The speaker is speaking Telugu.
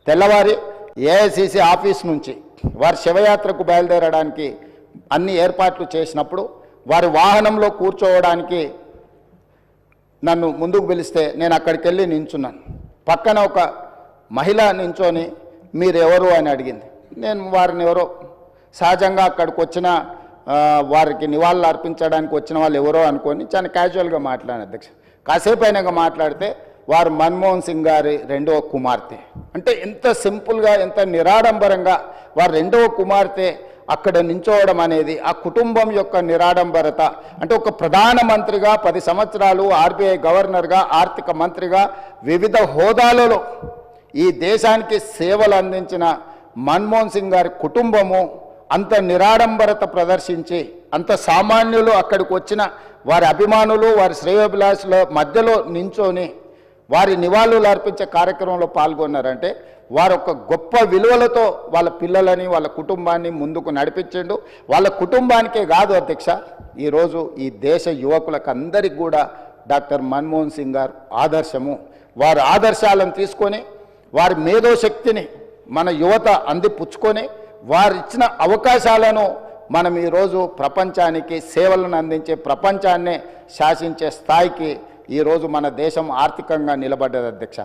తెల్లవారి ఏఐసిసి ఆఫీస్ నుంచి వారి శివయాత్రకు బయలుదేరడానికి అన్ని ఏర్పాట్లు చేసినప్పుడు వారి వాహనంలో కూర్చోవడానికి నన్ను ముందుకు పిలిస్తే నేను అక్కడికి వెళ్ళి నించున్నాను. పక్కన ఒక మహిళ నించొని మీరెవరు అని అడిగింది. నేను వారిని ఎవరో సహజంగా అక్కడికి వచ్చిన వారికి నివాళులు అర్పించడానికి వచ్చిన వాళ్ళు ఎవరో అనుకొని చాలా క్యాజువల్గా మాట్లాడాను అధ్యక్ష. కాసేపు అయినాక మాట్లాడితే వారు మన్మోహన్ సింగ్ గారి రెండవ కుమార్తె. అంటే ఎంత సింపుల్గా ఎంత నిరాడంబరంగా వారి రెండవ కుమార్తె అక్కడ నించోవడం అనేది ఆ కుటుంబం యొక్క నిరాడంబరత. అంటే ఒక ప్రధానమంత్రిగా 10 సంవత్సరాలు, ఆర్బీఐ గవర్నర్గా, ఆర్థిక మంత్రిగా వివిధ హోదాలలో ఈ దేశానికి సేవలు అందించిన మన్మోహన్ సింగ్ గారి కుటుంబము అంత నిరాడంబరత ప్రదర్శించి అంత సామాన్యులు అక్కడికి వచ్చిన వారి అభిమానులు వారి శ్రేయోభిలాషుల మధ్యలో నించొని వారి నివాళులు అర్పించే కార్యక్రమంలో పాల్గొన్నారంటే వారు ఒక గొప్ప విలువలతో వాళ్ళ పిల్లలని వాళ్ళ కుటుంబాన్ని ముందుకు నడిపించిండు. వాళ్ళ కుటుంబానికే కాదు అధ్యక్ష, ఈరోజు ఈ దేశ యువకులకు అందరికీ కూడా డాక్టర్ మన్మోహన్ సింగ్ గారు ఆదర్శము. వారి ఆదర్శాలను తీసుకొని వారి మేధోశక్తిని మన యువత అందిపుచ్చుకొని వారు ఇచ్చిన అవకాశాలను మనం ఈరోజు ప్రపంచానికి సేవలను అందించే ప్రపంచాన్నే శాసించే స్థాయికి ఈరోజు మన దేశం ఆర్థికంగా నిలబడ్డది అధ్యక్ష.